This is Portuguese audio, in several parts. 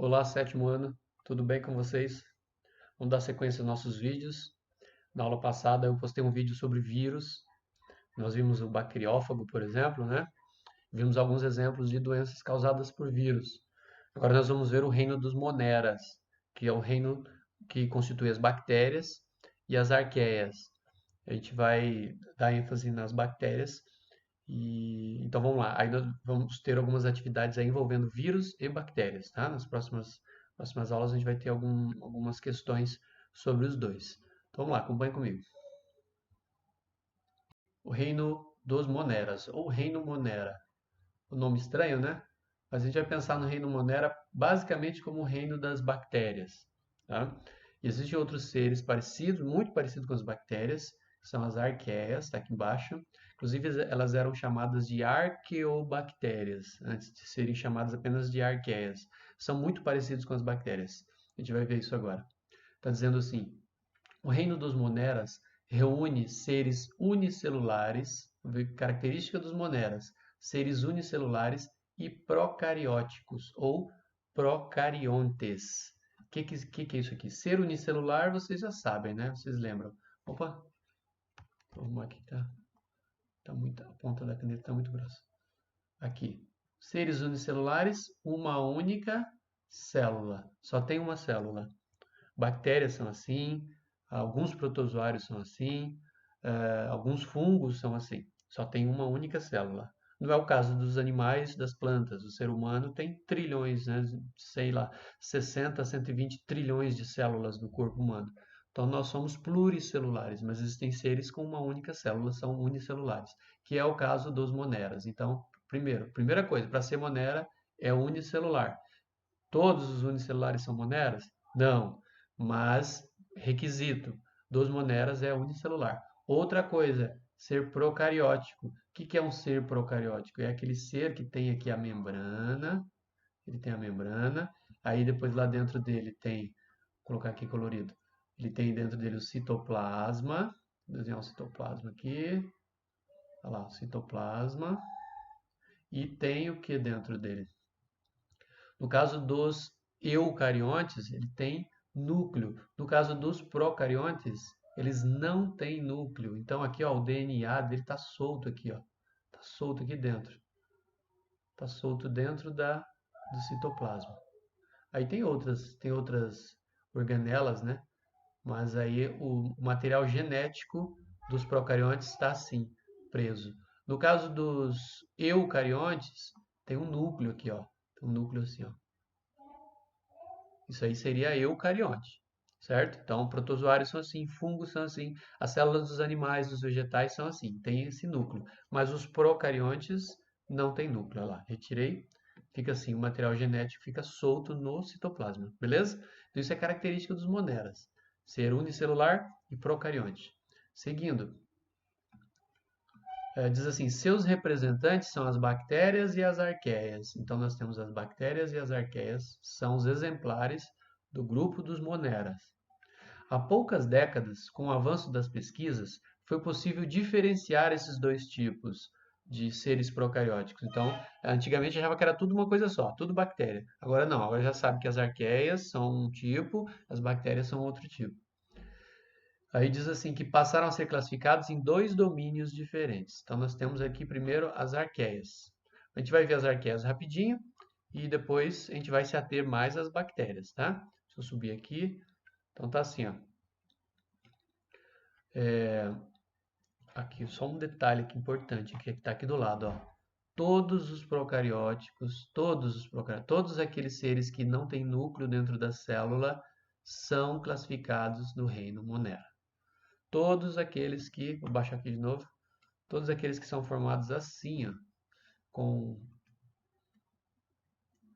Olá, sétimo ano, tudo bem com vocês? Vamos dar sequência aos nossos vídeos. Na aula passada eu postei um vídeo sobre vírus. Nós vimos o bacteriófago, por exemplo, né? Vimos alguns exemplos de doenças causadas por vírus. Agora nós vamos ver o reino dos moneras, que é o reino que constitui as bactérias e as arqueias. A gente vai dar ênfase nas bactérias e então vamos lá. Aí nós vamos ter algumas atividades aí envolvendo vírus e bactérias, tá? Nas próximas aulas a gente vai ter algumas questões sobre os dois. Então vamos lá, acompanhe comigo. O reino dos moneras, ou reino monera. O nome estranho, né? Mas a gente vai pensar no reino monera basicamente como o reino das bactérias, tá? E existem outros seres parecidos, muito parecidos com as bactérias, que são as arqueias, está aqui embaixo. Inclusive, elas eram chamadas de arqueobactérias, antes de serem chamadas apenas de arqueias. São muito parecidos com as bactérias. A gente vai ver isso agora. Está dizendo assim: o reino dos moneras reúne seres unicelulares, característica dos moneras, seres unicelulares e procarióticos ou procariontes. O que é isso aqui? Ser unicelular vocês já sabem, né? Vocês lembram. Opa, vou arrumar aqui, tá muito, a ponta da caneta está muito grossa. Aqui. Seres unicelulares, uma única célula. Só tem uma célula. Bactérias são assim, alguns protozoários são assim, alguns fungos são assim. Só tem uma única célula. Não é o caso dos animais, das plantas. O ser humano tem trilhões, né? Sei lá, 60 a 120 trilhões de células no corpo humano. Então nós somos pluricelulares, mas existem seres com uma única célula, são unicelulares, que é o caso dos moneras. Então, primeira coisa, para ser monera é unicelular. Todos os unicelulares são moneras? Não, mas requisito dos moneras é unicelular. Outra coisa, ser procariótico. O que é um ser procariótico? É aquele ser que tem aqui a membrana, ele tem a membrana, aí depois lá dentro dele tem, vou colocar aqui colorido, ele tem dentro dele o citoplasma, vou desenhar um citoplasma aqui, olha lá, o citoplasma, e tem o que dentro dele? No caso dos eucariontes, ele tem núcleo. No caso dos procariontes, eles não têm núcleo. Então aqui, ó, o DNA dele está solto aqui, ó. Está solto aqui dentro. Está solto dentro do citoplasma. Aí tem outras organelas, né? Mas aí o material genético dos procariontes está assim, preso. No caso dos eucariontes, tem um núcleo aqui, ó. Tem um núcleo assim, ó. Isso aí seria eucarionte, certo? Então, protozoários são assim, fungos são assim, as células dos animais, dos vegetais são assim, tem esse núcleo. Mas os procariontes não tem núcleo. Olha lá, retirei, fica assim, o material genético fica solto no citoplasma, beleza? Então, isso é característica dos moneras, ser unicelular e procarionte. Seguindo, diz assim, seus representantes são as bactérias e as arqueias. Então nós temos as bactérias e as arqueias, são os exemplares do grupo dos moneras. Há poucas décadas, com o avanço das pesquisas, foi possível diferenciar esses dois tipos de seres procarióticos. Então, antigamente achava que era tudo uma coisa só, tudo bactéria. Agora não, agora já sabe que as arqueias são um tipo, as bactérias são outro tipo. Aí diz assim que passaram a ser classificados em dois domínios diferentes. Então nós temos aqui primeiro as arqueias. A gente vai ver as arqueias rapidinho e depois a gente vai se ater mais às bactérias, tá? Deixa eu subir aqui. Então tá assim, ó. Aqui só um detalhe aqui importante que está aqui do lado, ó. Todos aqueles seres que não têm núcleo dentro da célula são classificados no reino Monera. Todos aqueles que, vou baixar aqui de novo, todos aqueles que são formados assim, ó, com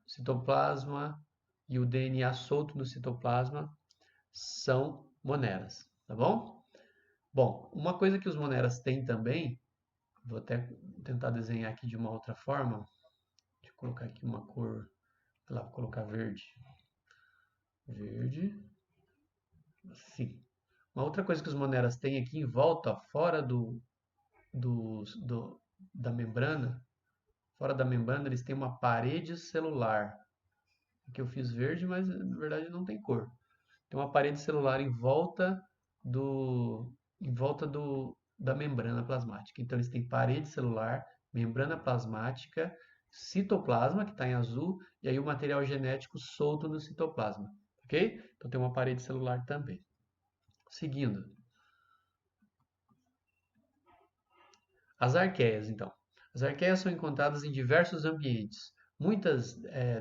citoplasma e o DNA solto no citoplasma, são moneras, tá bom? Bom, uma coisa que os moneras têm também, vou até tentar desenhar aqui de uma outra forma, deixa eu colocar aqui uma cor, sei lá, vou colocar verde. Verde, assim. Uma outra coisa que os moneras têm aqui em volta, fora do, do, da membrana, fora da membrana eles têm uma parede celular. Aqui eu fiz verde, mas na verdade não tem cor. Tem uma parede celular do, da membrana plasmática. Então eles têm parede celular, membrana plasmática, citoplasma, que está em azul, e aí o material genético solto no citoplasma. Ok? Então tem uma parede celular também. Seguindo. As arqueias, então. As arqueias são encontradas em diversos ambientes. Muitas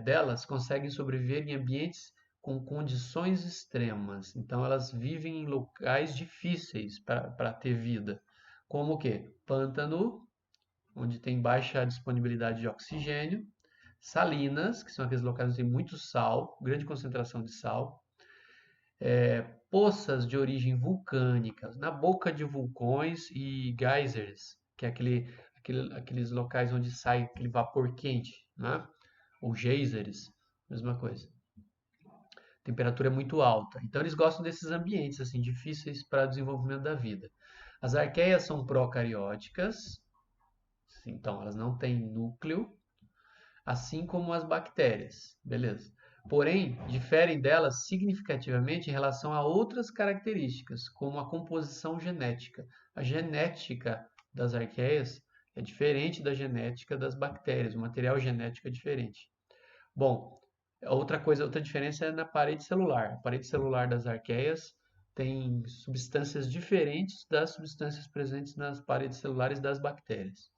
delas conseguem sobreviver em ambientes com condições extremas. Então, elas vivem em locais difíceis para ter vida. Como o quê? Pântano, onde tem baixa disponibilidade de oxigênio. Salinas, que são aqueles locais onde tem muito sal, grande concentração de sal. Poças de origem vulcânica, na boca de vulcões e geysers, que é aqueles locais onde sai aquele vapor quente, né? Ou geysers, mesma coisa. A temperatura é muito alta. Então eles gostam desses ambientes assim difíceis para o desenvolvimento da vida. As arqueias são procarióticas, então elas não têm núcleo, assim como as bactérias, beleza? Porém, diferem delas significativamente em relação a outras características, como a composição genética. A genética das arqueias é diferente da genética das bactérias, o material genético é diferente. Bom, outra diferença é na parede celular. A parede celular das arqueias tem substâncias diferentes das substâncias presentes nas paredes celulares das bactérias.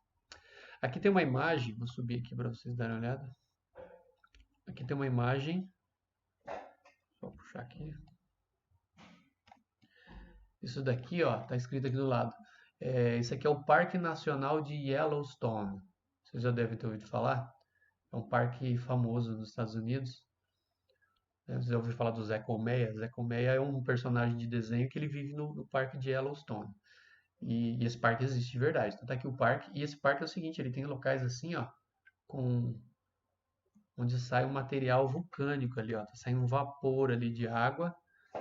Aqui tem uma imagem, vou subir aqui para vocês darem uma olhada. Aqui tem uma imagem, vou puxar aqui. Isso daqui, ó, tá escrito aqui do lado. Isso aqui é o Parque Nacional de Yellowstone. Vocês já devem ter ouvido falar. É um parque famoso nos Estados Unidos. Vocês já ouviram falar do Zé Colmeia? Zé Colmeia é um personagem de desenho que ele vive no parque de Yellowstone. E esse parque existe de verdade. Então tá aqui o parque. E esse parque é o seguinte, ele tem locais assim, ó, com onde sai um material vulcânico ali, ó, tá saindo um vapor ali de água,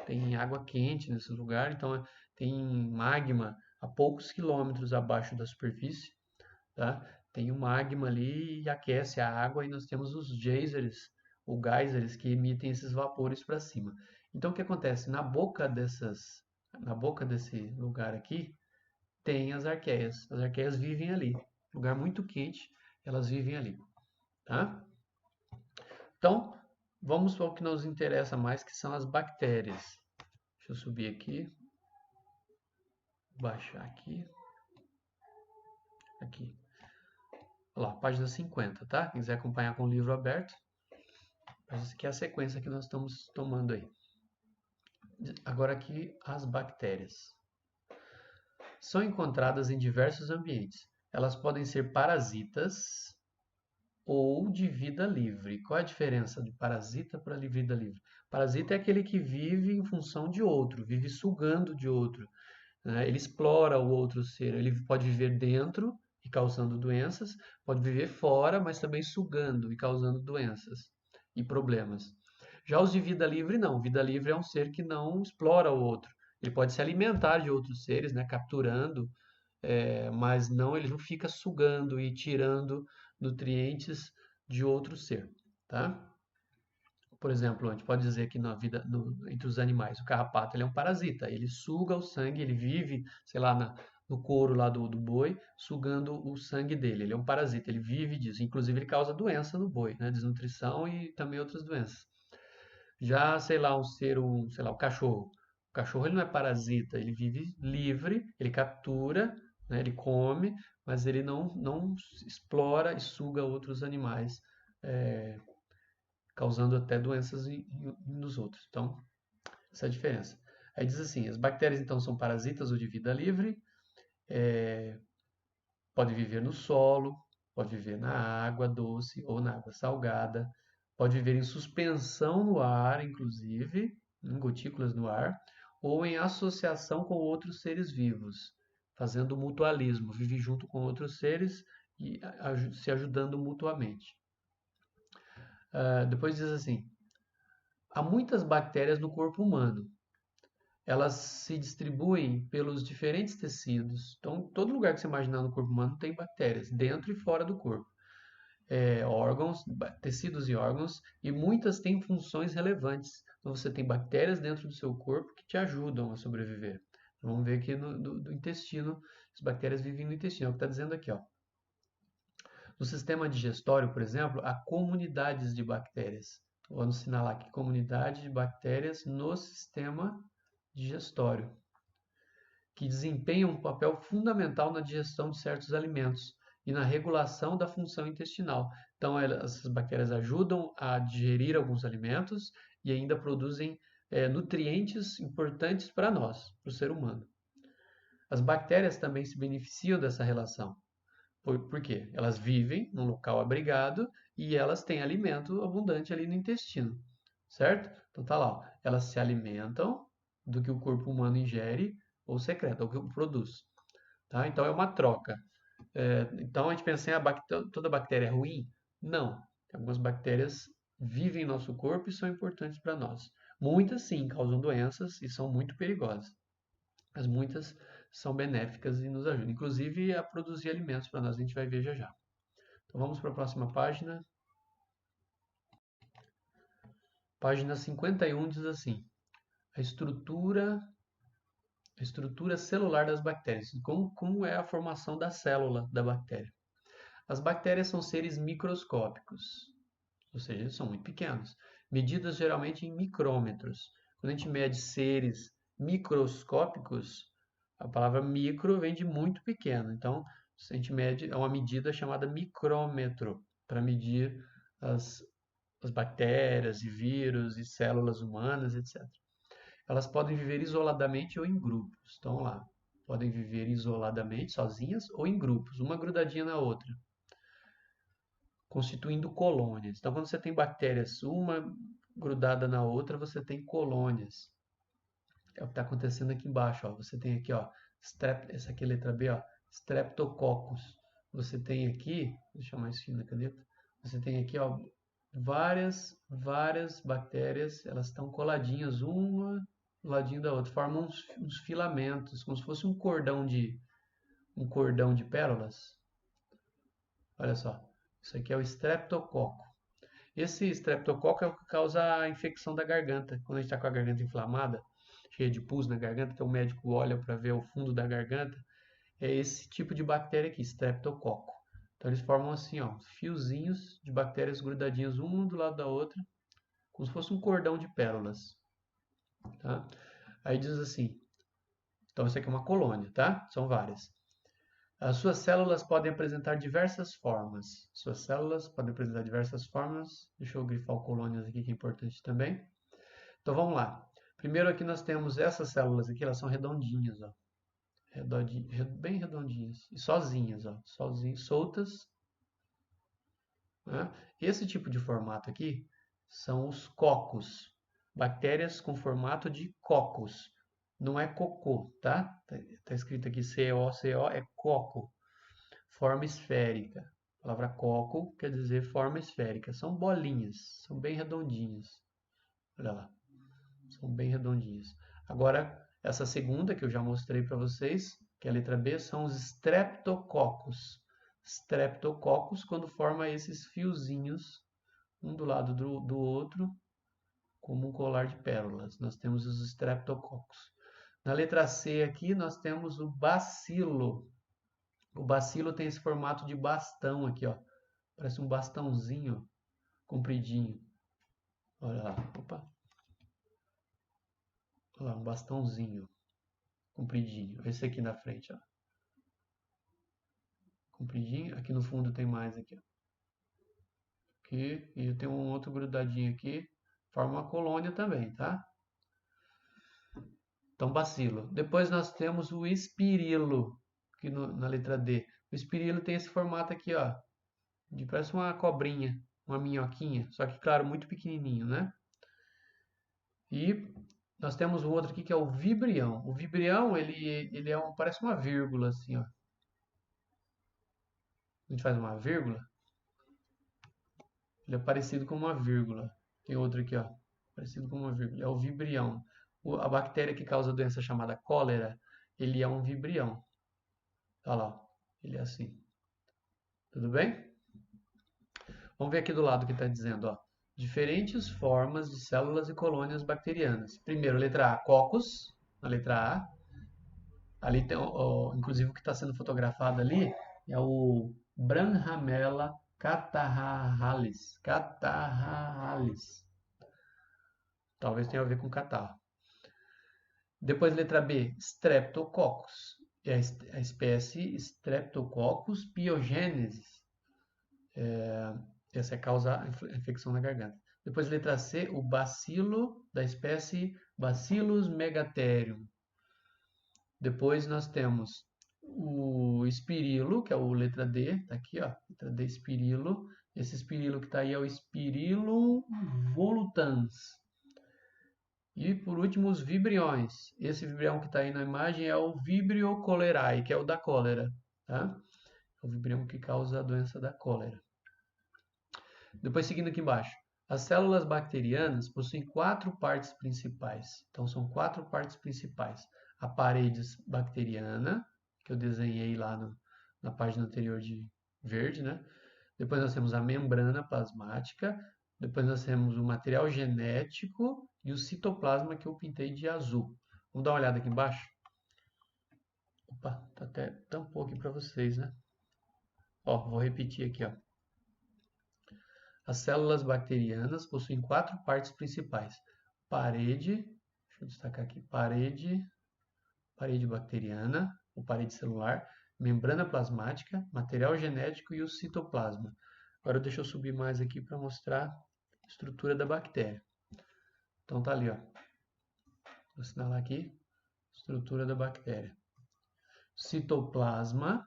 tem água quente nesse lugar, então tem magma a poucos quilômetros abaixo da superfície, tá? Tem o magma ali e aquece a água e nós temos os geysers, ou geysers que emitem esses vapores para cima. Então o que acontece? Na boca desse lugar aqui, tem as arqueias. As arqueias vivem ali. Lugar muito quente, elas vivem ali, tá? Então, vamos para o que nos interessa mais, que são as bactérias. Deixa eu subir aqui, baixar aqui, aqui. Olha lá, página 50, tá? Quem quiser acompanhar com o livro aberto, essa aqui é a sequência que nós estamos tomando aí. Agora aqui, as bactérias. São encontradas em diversos ambientes. Elas podem ser parasitas ou de vida livre. Qual é a diferença de parasita para vida livre? Parasita é aquele que vive em função de outro, vive sugando de outro, né? Ele explora o outro ser. Ele pode viver dentro e causando doenças, pode viver fora, mas também sugando e causando doenças e problemas. Já os de vida livre, não. Vida livre é um ser que não explora o outro. Ele pode se alimentar de outros seres, né, capturando, mas não, ele não fica sugando e tirando nutrientes de outro ser, tá? Por exemplo, a gente pode dizer que na vida, entre os animais, o carrapato ele é um parasita, ele suga o sangue, ele vive, sei lá, no couro lá do boi, sugando o sangue dele. Ele é um parasita, ele vive disso. Inclusive, ele causa doença no boi, né? Desnutrição e também outras doenças. Já, sei lá, sei lá, o cachorro. O cachorro ele não é parasita, ele vive livre, ele captura, né? Ele come, mas ele não explora e suga outros animais. É, causando até doenças nos outros. Então, essa é a diferença. Aí diz assim, as bactérias então são parasitas ou de vida livre, pode viver no solo, pode viver na água doce ou na água salgada, pode viver em suspensão no ar, inclusive, em gotículas no ar, ou em associação com outros seres vivos, fazendo mutualismo, vive junto com outros seres e se ajudando mutuamente. Depois diz assim, há muitas bactérias no corpo humano. Elas se distribuem pelos diferentes tecidos. Então, todo lugar que você imaginar no corpo humano tem bactérias, dentro e fora do corpo. órgãos, tecidos e órgãos, e muitas têm funções relevantes. Então você tem bactérias dentro do seu corpo que te ajudam a sobreviver. Então, vamos ver aqui do intestino, as bactérias vivem no intestino, é o que está dizendo aqui, ó. No sistema digestório, por exemplo, há comunidades de bactérias. Vamos assinalar aqui comunidade de bactérias no sistema digestório, que desempenham um papel fundamental na digestão de certos alimentos e na regulação da função intestinal. Então, essas bactérias ajudam a digerir alguns alimentos e ainda produzem nutrientes importantes para nós, para o ser humano. As bactérias também se beneficiam dessa relação. Por quê? Elas vivem num local abrigado e elas têm alimento abundante ali no intestino, certo? Então tá lá, ó, elas se alimentam do que o corpo humano ingere ou secreta, ou que produz, tá? Então é uma troca. Então a gente pensa em toda bactéria é ruim? Não. Algumas bactérias vivem em nosso corpo e são importantes para nós. Muitas sim causam doenças e são muito perigosas, mas muitas são benéficas e nos ajudam, inclusive a produzir alimentos para nós, a gente vai ver já já. Então vamos para a próxima página. Página 51 diz assim: a estrutura celular das bactérias. Como é a formação da célula da bactéria? As bactérias são seres microscópicos, ou seja, eles são muito pequenos, medidas geralmente em micrômetros. Quando a gente mede seres microscópicos, a palavra micro vem de muito pequeno. Então, a gente mede, é uma medida chamada micrômetro, para medir as bactérias e vírus e células humanas, etc. Elas podem viver isoladamente ou em grupos. Então, lá, podem viver isoladamente, sozinhas, ou em grupos, uma grudadinha na outra, constituindo colônias. Então, quando você tem bactérias uma grudada na outra, você tem colônias. É o que está acontecendo aqui embaixo. Ó. Você tem aqui, ó, essa aqui é a letra B, ó, Streptococcus. Você tem aqui, deixa eu mais fino na caneta, você tem aqui, ó, várias bactérias, elas estão coladinhas uma do ladinho da outra, formam uns filamentos, como se fosse um cordão de pérolas. Olha só, isso aqui é o estreptococo. Esse estreptococo é o que causa a infecção da garganta. Quando a gente está com a garganta inflamada, cheia de pus na garganta, que o médico olha para ver o fundo da garganta, é esse tipo de bactéria aqui, estreptococo. Então eles formam assim, ó, fiozinhos de bactérias grudadinhas uma do lado da outra, como se fosse um cordão de pérolas. Tá? Aí diz assim, então isso aqui é uma colônia, tá? São várias. As suas células podem apresentar diversas formas. Suas células podem apresentar diversas formas. Deixa eu grifar o colônias aqui, que é importante também. Então vamos lá. Primeiro aqui nós temos essas células aqui, elas são redondinhas, ó. Bem redondinhas. E sozinhas, ó. Sozinhas, soltas. Né? Esse tipo de formato aqui são os cocos. Bactérias com formato de cocos. Não é cocô, tá? Tá escrito aqui C-O-C-O, é coco. Forma esférica. A palavra coco quer dizer forma esférica. São bolinhas, são bem redondinhas. Olha lá, são bem redondinhas. Agora, essa segunda que eu já mostrei para vocês, que é a letra B, são os streptococcus. Streptococcus, quando forma esses fiozinhos, um do lado do outro, como um colar de pérolas. Nós temos os streptococcus. Na letra C aqui, nós temos o bacilo. O bacilo tem esse formato de bastão aqui, ó. Parece um bastãozinho compridinho. Olha lá, opa. Olha lá, um bastãozinho compridinho. Esse aqui na frente, ó. Compridinho. Aqui no fundo tem mais aqui, ó. Aqui, e tem um outro grudadinho aqui. Forma uma colônia também, tá? Então, bacilo. Depois nós temos o espirilo, aqui na letra D. O espirilo tem esse formato aqui, ó. Parece uma cobrinha, uma minhoquinha. Só que, claro, muito pequenininho, né? E nós temos o outro aqui que é o vibrião. O vibrião, ele parece uma vírgula, assim, ó. A gente faz uma vírgula. Ele é parecido com uma vírgula. Tem outro aqui, ó. Parecido com uma vírgula. É o vibrião. A bactéria que causa a doença chamada cólera, ele é um vibrião. Olha lá, ele é assim. Tudo bem? Vamos ver aqui do lado o que está dizendo, ó. Diferentes formas de células e colônias bacterianas. Primeiro, letra A, cocos, na letra A. Ali tem, inclusive, o que está sendo fotografado ali é o Branhamella catarrhalis. Catarrhalis. Talvez tenha a ver com catarro. Depois, letra B, Streptococcus. É a espécie Streptococcus pyogenesis. Essa causa a infecção na garganta. Depois, letra C, o bacilo da espécie Bacillus megatherium. Depois nós temos o espirilo, que é o letra D, tá aqui, ó, letra D, espirilo. Esse espirilo que está aí é o Spirillum volutans. E por último, os vibriões. Esse vibrião que está aí na imagem é o Vibrio cholerae, que é o da cólera, tá? É o vibrião que causa a doença da cólera. Depois, seguindo aqui embaixo, as células bacterianas possuem 4 partes principais. Então, são 4 partes principais. A parede bacteriana, que eu desenhei lá na página anterior de verde, né? Depois nós temos a membrana plasmática. Depois nós temos o material genético e o citoplasma, que eu pintei de azul. Vamos dar uma olhada aqui embaixo? Opa, tá até tampou aqui para vocês, né? Ó, vou repetir aqui, ó. As células bacterianas possuem 4 partes principais. Parede, deixa eu destacar aqui, parede bacteriana, ou parede celular, membrana plasmática, material genético e o citoplasma. Agora deixa eu subir mais aqui para mostrar a estrutura da bactéria. Então tá ali, ó. Vou assinalar aqui, estrutura da bactéria. Citoplasma,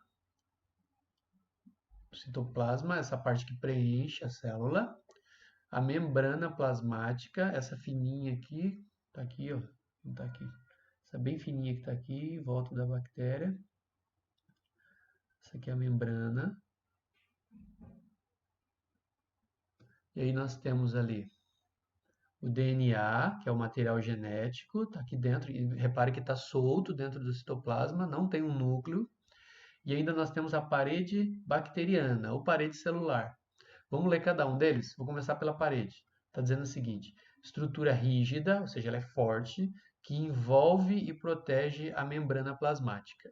essa parte que preenche a célula. A membrana plasmática, essa fininha aqui, tá aqui, ó, não tá aqui. Essa bem fininha que tá aqui, em volta da bactéria. Essa aqui é a membrana. E aí nós temos ali o DNA, que é o material genético, está aqui dentro, e repare que está solto dentro do citoplasma, não tem um núcleo. E ainda nós temos a parede bacteriana, ou parede celular. Vamos ler cada um deles? Vou começar pela parede. Está dizendo o seguinte: estrutura rígida, ou seja, ela é forte, que envolve e protege a membrana plasmática.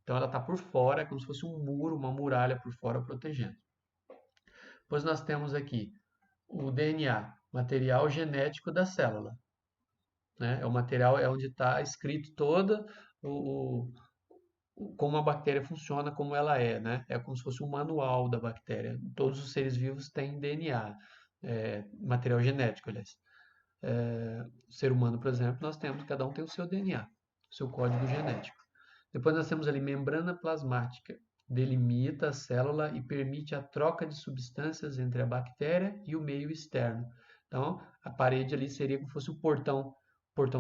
Então ela está por fora, é como se fosse um muro, uma muralha por fora protegendo. Depois nós temos aqui o DNA, material genético da célula. Né? É o material é onde está escrito toda como a bactéria funciona, como ela é. Né? É como se fosse um manual da bactéria. Todos os seres vivos têm DNA, material genético, aliás. O ser humano, por exemplo, nós temos, cada um tem o seu DNA, o seu código genético. Depois nós temos ali membrana plasmática, delimita a célula e permite a troca de substâncias entre a bactéria e o meio externo. Então, a parede ali seria como se fosse o portão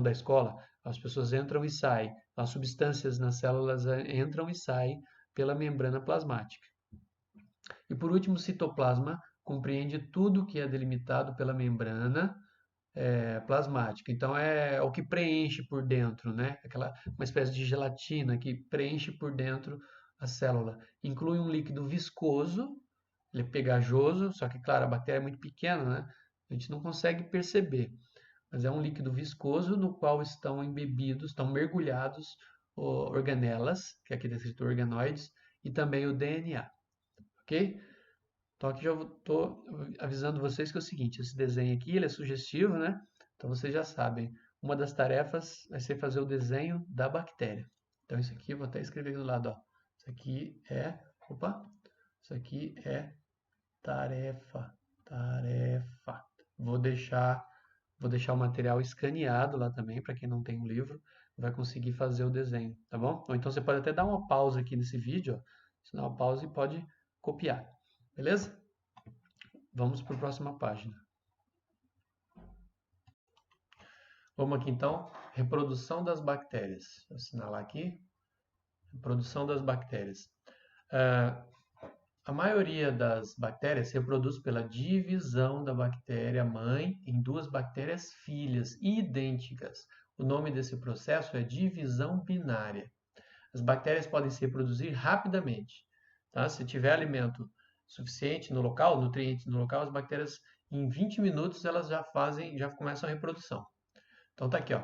da escola. As pessoas entram e saem, as substâncias nas células entram e saem pela membrana plasmática. E por último, o citoplasma compreende tudo que é delimitado pela membrana plasmática. Então é o que preenche por dentro, né? Uma espécie de gelatina que preenche por dentro a célula. Inclui um líquido viscoso, ele é pegajoso, só que, claro, a bactéria é muito pequena, né? A gente não consegue perceber. Mas é um líquido viscoso no qual estão embebidos, estão mergulhados organelas, que aqui está escrito organoides, e também o DNA. Ok? Então aqui já estou avisando vocês que é o seguinte, esse desenho aqui ele é sugestivo, né? Então vocês já sabem, uma das tarefas vai ser fazer o desenho da bactéria. Então isso aqui eu vou até escrever aqui do lado, ó. Isso aqui é, isso aqui é tarefa. Vou deixar o material escaneado lá também, para quem não tem o livro, vai conseguir fazer o desenho, tá bom? Ou então você pode até dar uma pausa aqui nesse vídeo, ó. Você dá uma pausa e pode copiar. Beleza? Vamos para a próxima página. Vamos aqui então, reprodução das bactérias. Vou assinalar aqui, reprodução das bactérias. A maioria das bactérias se reproduz pela divisão da bactéria mãe em duas bactérias filhas idênticas. O nome desse processo é divisão binária. As bactérias podem se reproduzir rapidamente. Tá? Se tiver alimento suficiente no local, nutrientes no local, as bactérias em 20 minutos elas já começam a reprodução. Então tá aqui, ó.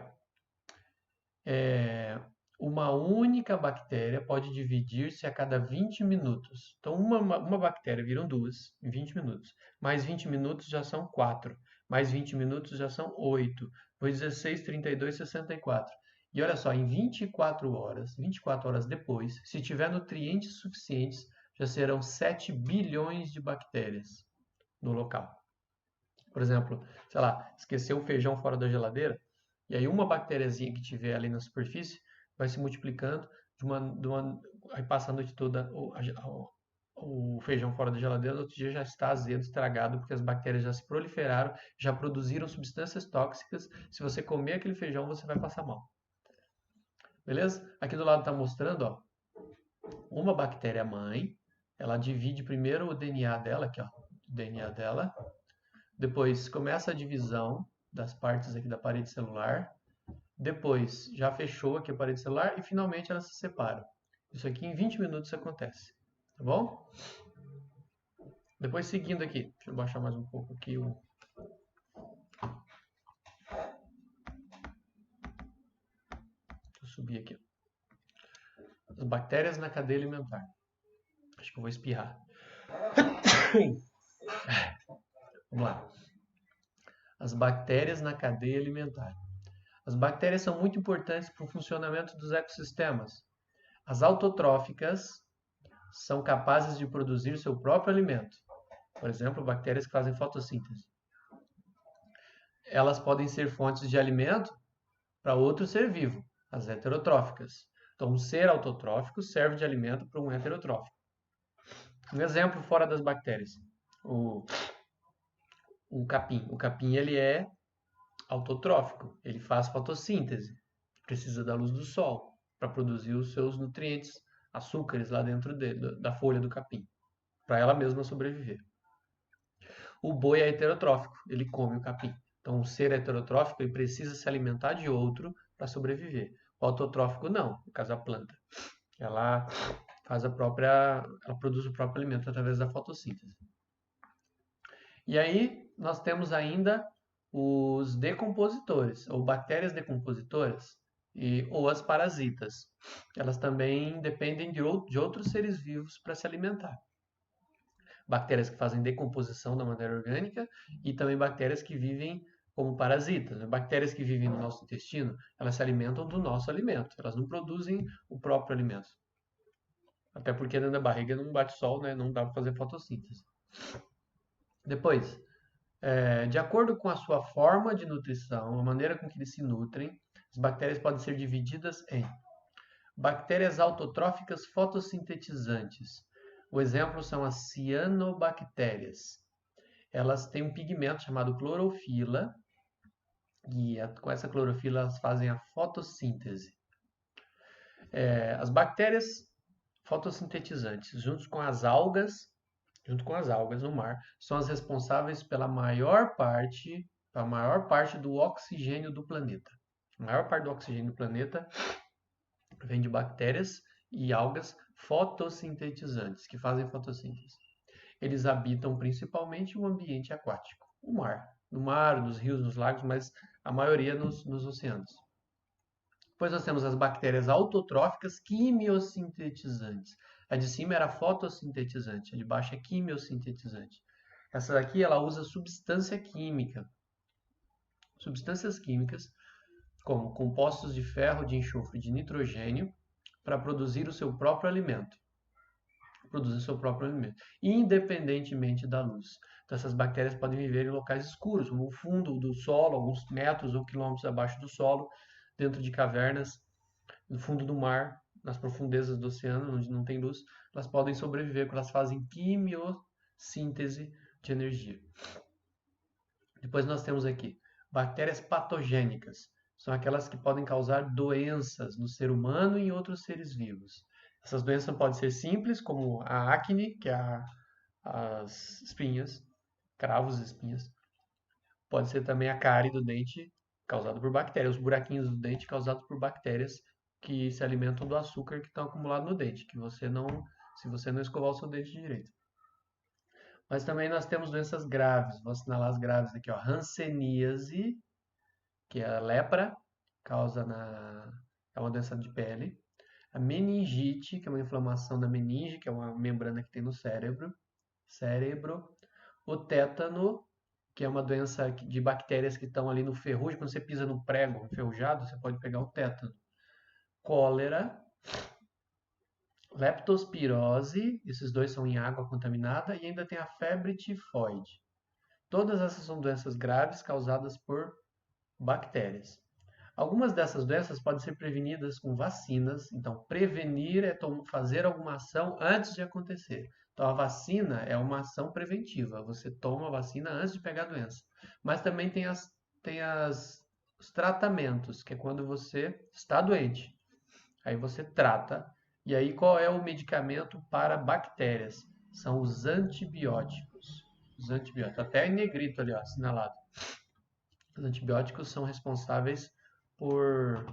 Uma única bactéria pode dividir-se a cada 20 minutos. Então, uma bactéria viram duas em 20 minutos. Mais 20 minutos já são 4. Mais 20 minutos já são 8. Depois 16, 32, 64. E olha só, em 24 horas depois, se tiver nutrientes suficientes, já serão 7 bilhões de bactérias no local. Por exemplo, sei lá, esqueceu o feijão fora da geladeira, e aí uma bactériazinha que tiver ali na superfície vai se multiplicando, aí passa a noite toda o feijão fora da geladeira, no outro dia já está azedo, estragado, porque as bactérias já se proliferaram, já produziram substâncias tóxicas. Se você comer aquele feijão, você vai passar mal. Beleza? Aqui do lado está mostrando, ó, uma bactéria mãe, ela divide primeiro o DNA dela, aqui ó, o DNA dela, depois começa a divisão das partes aqui da parede celular, depois já fechou aqui a parede celular e finalmente elas se separam. Isso aqui em 20 minutos acontece, tá bom? Depois seguindo aqui, deixa eu baixar mais um pouco aqui o... Deixa eu subir aqui. As bactérias na cadeia alimentar. Acho que eu vou espirrar. Vamos lá. As bactérias na cadeia alimentar. As bactérias são muito importantes para o funcionamento dos ecossistemas. As autotróficas são capazes de produzir seu próprio alimento. Por exemplo, bactérias que fazem fotossíntese. Elas podem ser fontes de alimento para outro ser vivo, as heterotróficas. Então, um ser autotrófico serve de alimento para um heterotrófico. Um exemplo fora das bactérias. O capim. O capim ele é autotrófico, ele faz fotossíntese, precisa da luz do sol para produzir os seus nutrientes, açúcares lá dentro da folha do capim, para ela mesma sobreviver. O boi é heterotrófico, ele come o capim. Então, o ser heterotrófico ele precisa se alimentar de outro para sobreviver. O autotrófico não, no caso da planta. Ela produz o próprio alimento através da fotossíntese. E aí, nós temos ainda os decompositores, ou bactérias decompositoras, ou as parasitas. Elas também dependem de outros seres vivos para se alimentar. Bactérias que fazem decomposição da matéria orgânica e também bactérias que vivem como parasitas. Bactérias que vivem no nosso intestino, elas se alimentam do nosso alimento, elas não produzem o próprio alimento. Até porque dentro da barriga não bate sol, né? Não dá para fazer fotossíntese. Depois, de acordo com a sua forma de nutrição, a maneira com que eles se nutrem, as bactérias podem ser divididas em bactérias autotróficas fotossintetizantes. O exemplo são as cianobactérias. Elas têm um pigmento chamado clorofila e com essa clorofila elas fazem a fotossíntese. As bactérias fotossintetizantes, junto com as algas no mar, são as responsáveis pela maior parte do oxigênio do planeta. A maior parte do oxigênio do planeta vem de bactérias e algas fotossintetizantes, que fazem fotossíntese. Eles habitam principalmente o ambiente aquático, o mar. No mar, nos rios, nos lagos, mas a maioria nos oceanos. Depois nós temos as bactérias autotróficas quimiosintetizantes. A de cima era fotossintetizante, a de baixo é quimiosintetizante. Essa daqui ela usa substância química. Substâncias químicas, como compostos de ferro, de enxofre e de nitrogênio, para produzir o seu próprio alimento. Independentemente da luz. Então, essas bactérias podem viver em locais escuros, como o fundo do solo, alguns metros ou quilômetros abaixo do solo, dentro de cavernas, no fundo do mar, nas profundezas do oceano, onde não tem luz, elas podem sobreviver porque elas fazem quimiossíntese de energia. Depois nós temos aqui bactérias patogênicas. São aquelas que podem causar doenças no ser humano e em outros seres vivos. Essas doenças podem ser simples, como a acne, que é as espinhas, cravos e espinhas. Pode ser também a cárie do dente, causada por bactérias, os buraquinhos do dente causados por bactérias que se alimentam do açúcar que estão acumulado no dente, se você não escovar o seu dente direito. Mas também nós temos doenças graves. Vou assinalar as graves aqui, ó. Hanseníase, que é a lepra, é uma doença de pele. A meningite, que é uma inflamação da meninge, que é uma membrana que tem no cérebro. O tétano, que é uma doença de bactérias que estão ali no ferrugem. Quando você pisa no prego enferrujado, você pode pegar o tétano. Cólera, leptospirose, esses dois são em água contaminada, e ainda tem a febre tifoide. Todas essas são doenças graves causadas por bactérias. Algumas dessas doenças podem ser prevenidas com vacinas. Então, prevenir é fazer alguma ação antes de acontecer. Então, a vacina é uma ação preventiva. Você toma a vacina antes de pegar a doença. Mas também os tratamentos, que é quando você está doente. Aí você trata. E aí, qual é o medicamento para bactérias? São os antibióticos. Os antibióticos. Até em negrito ali, ó, assinalado. Os antibióticos são responsáveis por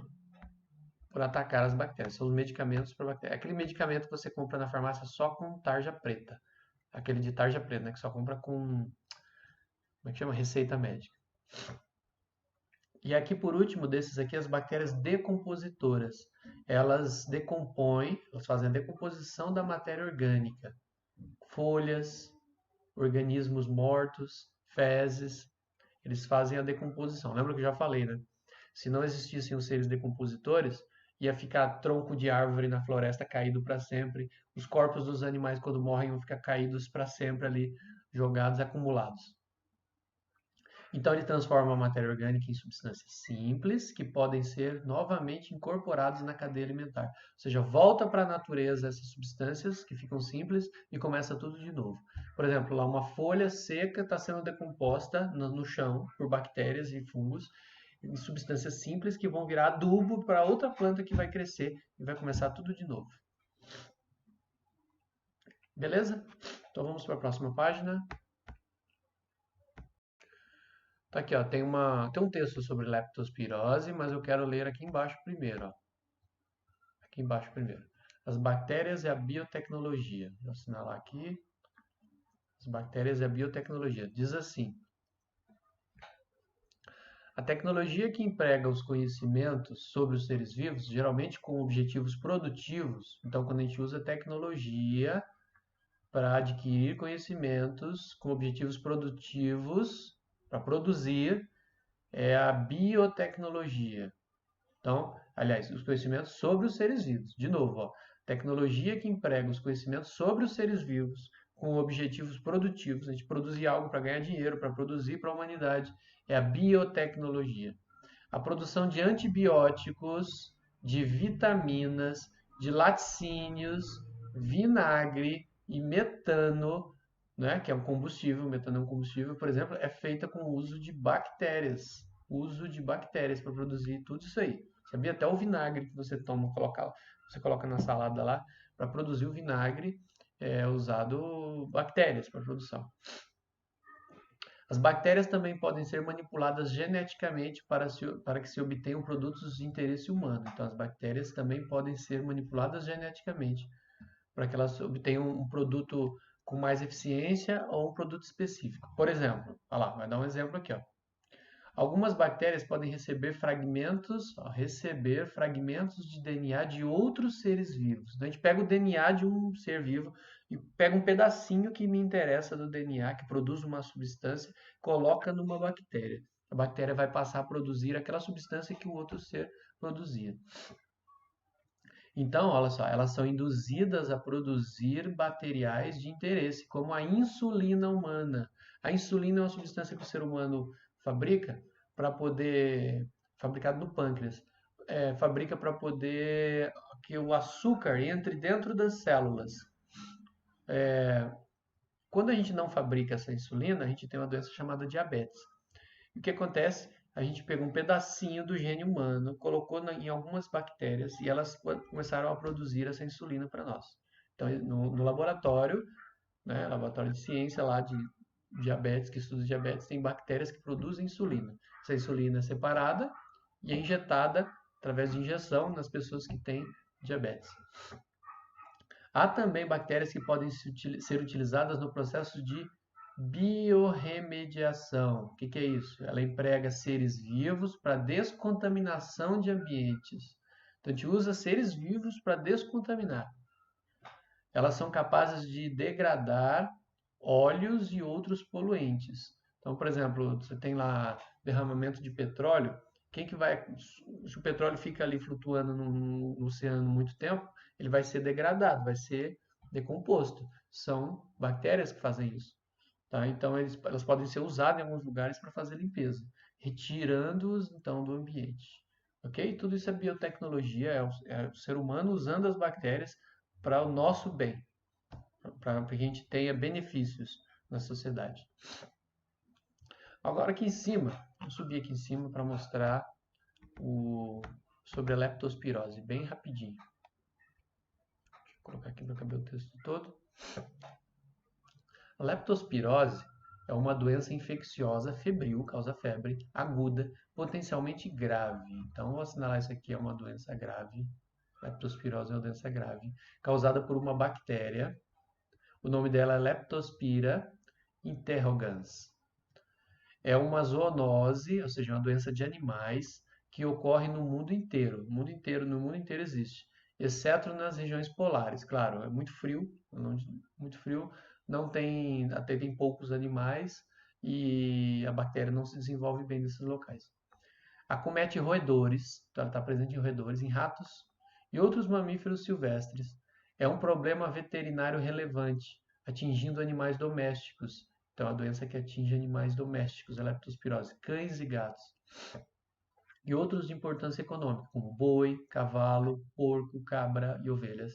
atacar as bactérias. São os medicamentos para bactérias. Aquele medicamento que você compra na farmácia só com tarja preta. Aquele de tarja preta, né? Que só compra com, como é que chama? Receita médica. E aqui, por último, desses aqui, as bactérias decompositoras. Elas decompõem, elas fazem a decomposição da matéria orgânica. Folhas, organismos mortos, fezes, eles fazem a decomposição. Lembra que eu já falei, né? Se não existissem os seres decompositores, ia ficar tronco de árvore na floresta caído para sempre. Os corpos dos animais, quando morrem, vão ficar caídos para sempre ali, jogados, acumulados. Então, ele transforma a matéria orgânica em substâncias simples que podem ser novamente incorporadas na cadeia alimentar. Ou seja, volta para a natureza essas substâncias que ficam simples e começa tudo de novo. Por exemplo, lá uma folha seca está sendo decomposta no chão por bactérias e fungos em substâncias simples que vão virar adubo para outra planta que vai crescer e vai começar tudo de novo. Beleza? Então vamos para a próxima página. Tá aqui, ó, tem um texto sobre leptospirose, mas eu quero ler aqui embaixo primeiro, ó. Aqui embaixo primeiro. As bactérias e a biotecnologia. Vou assinalar aqui. As bactérias e a biotecnologia. Diz assim: a tecnologia que emprega os conhecimentos sobre os seres vivos, geralmente com objetivos produtivos. Então, quando a gente usa tecnologia para adquirir conhecimentos com objetivos produtivos, para produzir, é a biotecnologia. Então, aliás, os conhecimentos sobre os seres vivos. De novo, ó, tecnologia que emprega os conhecimentos sobre os seres vivos com objetivos produtivos. A gente produzir algo para ganhar dinheiro, para produzir para a humanidade. É a biotecnologia. A produção de antibióticos, de vitaminas, de laticínios, vinagre e metano, né, que é um combustível, o metano é um combustível, por exemplo, é feita com o uso de bactérias. Uso de bactérias para produzir tudo isso aí. Sabia? Até o vinagre que você toma, você coloca na salada lá, para produzir o vinagre é usado bactérias para produção. As bactérias também podem ser manipuladas geneticamente para que se obtenham produtos de interesse humano. Então, as bactérias também podem ser manipuladas geneticamente para que elas obtenham um produto com mais eficiência ou um produto específico. Por exemplo, olha lá, vai dar um exemplo aqui, ó. Algumas bactérias podem receber fragmentos de DNA de outros seres vivos. Então, a gente pega o DNA de um ser vivo e pega um pedacinho que me interessa do DNA, que produz uma substância, coloca numa bactéria. A bactéria vai passar a produzir aquela substância que o outro ser produzia. Então, olha só, elas são induzidas a produzir materiais de interesse, como a insulina humana. A insulina é uma substância que o ser humano fabrica para poder, fabricado no pâncreas, fabrica para poder que o açúcar entre dentro das células. Quando a gente não fabrica essa insulina, a gente tem uma doença chamada diabetes. E o que acontece? A gente pegou um pedacinho do gene humano, colocou em algumas bactérias e elas começaram a produzir essa insulina para nós. Então, no laboratório, né, laboratório de ciência lá de diabetes, que estuda diabetes, tem bactérias que produzem insulina. Essa insulina é separada e é injetada através de injeção nas pessoas que têm diabetes. Há também bactérias que podem ser utilizadas no processo de Biorremediação. O que é isso? Ela emprega seres vivos para descontaminação de ambientes. Então, a gente usa seres vivos para descontaminar. Elas são capazes de degradar óleos e outros poluentes. Então, por exemplo, você tem lá derramamento de petróleo. Quem que vai, se o petróleo fica ali flutuando no oceano muito tempo, ele vai ser degradado, vai ser decomposto. São bactérias que fazem isso. Tá? Então, elas podem ser usadas em alguns lugares para fazer limpeza, retirando-os então do ambiente. Ok? Tudo isso é biotecnologia, é o ser humano usando as bactérias para o nosso bem, para que a gente tenha benefícios na sociedade. Agora aqui em cima, vou subir aqui em cima para mostrar sobre a leptospirose, bem rapidinho. Deixa eu colocar aqui para caber o texto todo. A leptospirose é uma doença infecciosa febril, causa febre, aguda, potencialmente grave. Então, vou assinalar isso aqui, é uma doença grave. Leptospirose é uma doença grave, causada por uma bactéria. O nome dela é Leptospira interrogans. É uma zoonose, ou seja, uma doença de animais, que ocorre no mundo inteiro. No mundo inteiro existe, exceto nas regiões polares. Claro, é muito frio, muito frio, não tem, até tem poucos animais e a bactéria não se desenvolve bem nesses locais. Acomete roedores, então ela está presente em roedores, em ratos e outros mamíferos silvestres. É um problema veterinário relevante, atingindo animais domésticos. Então, é a doença que atinge animais domésticos, a leptospirose, cães e gatos. E outros de importância econômica, como boi, cavalo, porco, cabra e ovelhas.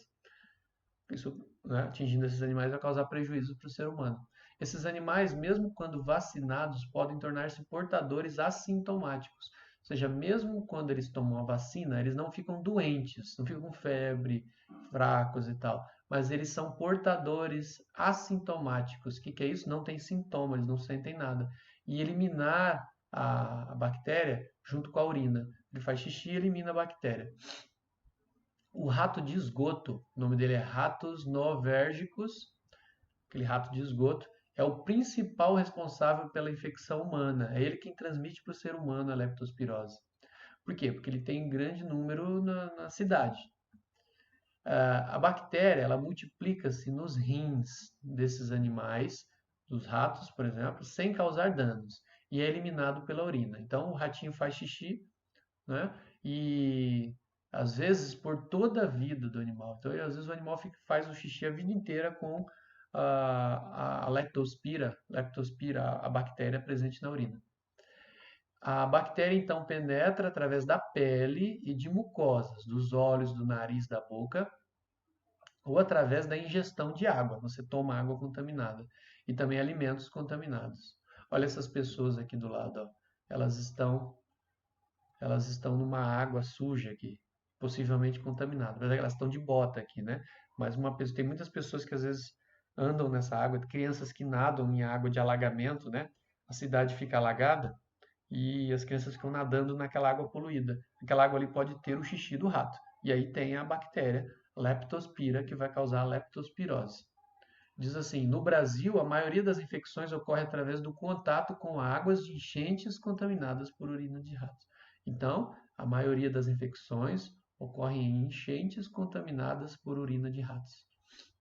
Isso, né, atingindo esses animais, vai causar prejuízo para o ser humano. Esses animais, mesmo quando vacinados, podem tornar-se portadores assintomáticos. Ou seja, mesmo quando eles tomam a vacina, eles não ficam doentes, não ficam com febre, fracos e tal. Mas eles são portadores assintomáticos. O que é isso? Não tem sintoma, eles não sentem nada. E eliminar a bactéria junto com a urina. Ele faz xixi e elimina a bactéria. O rato de esgoto, o nome dele é Ratus novérgicus, aquele rato de esgoto, é o principal responsável pela infecção humana. É ele quem transmite para o ser humano a leptospirose. Por quê? Porque ele tem grande número na cidade. A bactéria, ela multiplica-se nos rins desses animais, dos ratos, por exemplo, sem causar danos. E é eliminado pela urina. Então, o ratinho faz xixi, né? E às vezes por toda a vida do animal. Então, às vezes o animal faz o xixi a vida inteira com a leptospira, a bactéria presente na urina. A bactéria então penetra através da pele e de mucosas, dos olhos, do nariz, da boca, ou através da ingestão de água. Você toma água contaminada e também alimentos contaminados. Olha essas pessoas aqui do lado, ó. Elas estão numa água suja aqui, possivelmente contaminada. Mas elas estão de bota aqui, né? Mas tem muitas pessoas que às vezes andam nessa água, crianças que nadam em água de alagamento, né? A cidade fica alagada e as crianças ficam nadando naquela água poluída. Aquela água ali pode ter o xixi do rato. E aí tem a bactéria Leptospira que vai causar a leptospirose. Diz assim: no Brasil, a maioria das infecções ocorre através do contato com águas de enchentes contaminadas por urina de ratos. Então, a maioria das infecções ocorrem em enchentes contaminadas por urina de ratos.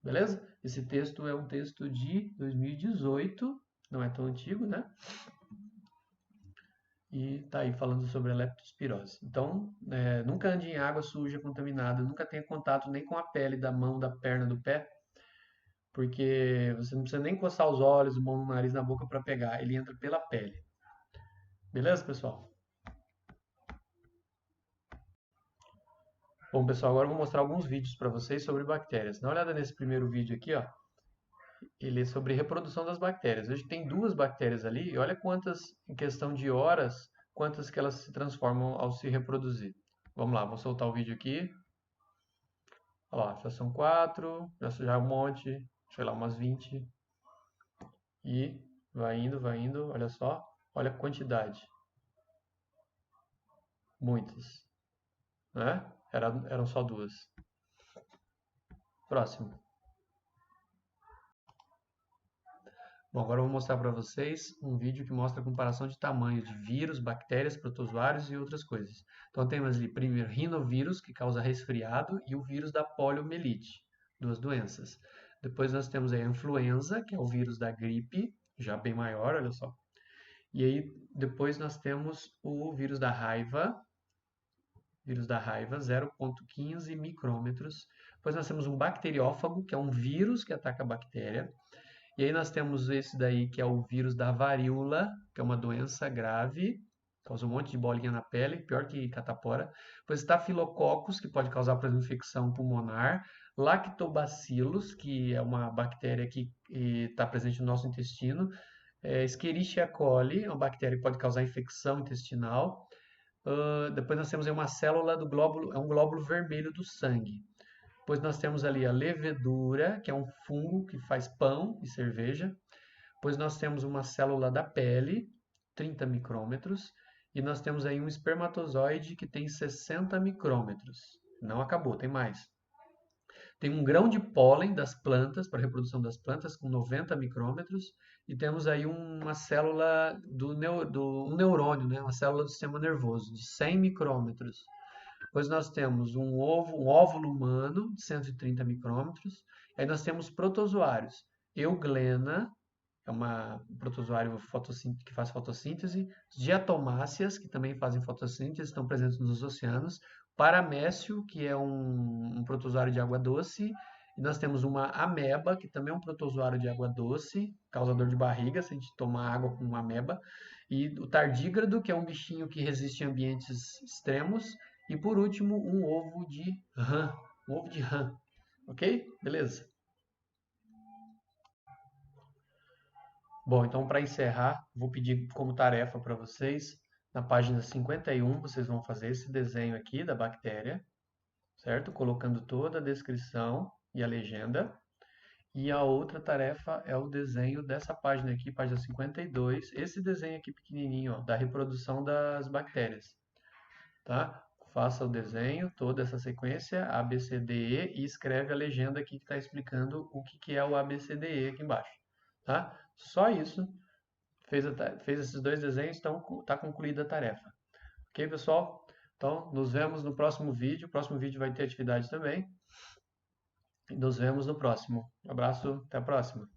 Beleza? Esse texto é um texto de 2018, não é tão antigo, né? E está aí falando sobre a leptospirose. Então, nunca ande em água suja, contaminada, nunca tenha contato nem com a pele da mão, da perna, do pé, porque você não precisa nem coçar os olhos, mão no nariz, na boca para pegar, ele entra pela pele. Beleza, pessoal? Bom, pessoal, agora eu vou mostrar alguns vídeos para vocês sobre bactérias. Dá uma olhada nesse primeiro vídeo aqui, ó. Ele é sobre reprodução das bactérias. Hoje tem duas bactérias ali, e olha quantas, em questão de horas, quantas que elas se transformam ao se reproduzir. Vamos lá, vou soltar o vídeo aqui. Olha lá, já são 4, já é um monte, sei lá, umas 20. E vai indo, olha só, olha a quantidade. Muitas, né? Eram só duas. Próximo. Bom, agora eu vou mostrar para vocês um vídeo que mostra a comparação de tamanho de vírus, bactérias, protozoários e outras coisas. Então temos ali primeiro rinovírus, que causa resfriado, e o vírus da poliomielite, duas doenças. Depois nós temos aí a influenza, que é o vírus da gripe, já bem maior, olha só. E aí depois nós temos o vírus da raiva, 0,15 micrômetros. Depois nós temos um bacteriófago, que é um vírus que ataca a bactéria. E aí nós temos esse daí que é o vírus da varíola, que é uma doença grave, causa um monte de bolinha na pele, pior que catapora. Depois estafilococcus, que pode causar, por exemplo, infecção pulmonar. Lactobacillus, que é uma bactéria que está presente no nosso intestino. Escherichia coli, é uma bactéria que pode causar infecção intestinal. Depois nós temos aí uma célula do glóbulo, é um glóbulo vermelho do sangue. Depois nós temos ali a levedura, que é um fungo que faz pão e cerveja. Depois nós temos uma célula da pele, 30 micrômetros. E nós temos aí um espermatozoide que tem 60 micrômetros. Não acabou, tem mais. Tem um grão de pólen das plantas, para a reprodução das plantas, com 90 micrômetros. E temos aí uma célula um neurônio, né? Uma célula do sistema nervoso, de 100 micrômetros. Depois nós temos um óvulo humano de 130 micrômetros. Aí nós temos protozoários. Euglena, é um protozoário que faz fotossíntese. Diatomáceas, que também fazem fotossíntese, estão presentes nos oceanos. Paramécio, que é um protozoário de água doce. E nós temos uma ameba, que também é um protozoário de água doce, causador de barriga, se a gente tomar água com uma ameba. E o tardígrado, que é um bichinho que resiste em ambientes extremos. E por último, um ovo de rã. Um ovo de rã. Ok? Beleza. Bom, então para encerrar, vou pedir como tarefa para vocês, na página 51, vocês vão fazer esse desenho aqui da bactéria, certo? Colocando toda a descrição e a legenda. E a outra tarefa é o desenho dessa página aqui, página 52, esse desenho aqui pequenininho, ó, da reprodução das bactérias, tá? Faça o desenho, toda essa sequência, A, B, C, D, E, e escreve a legenda aqui que está explicando o que é o A, B, C, D, E aqui embaixo, tá? Só isso. Fez esses dois desenhos, então está concluída a tarefa. Ok, pessoal? Então, nos vemos no próximo vídeo. O próximo vídeo vai ter atividade também. E nos vemos no próximo. Um abraço, até a próxima.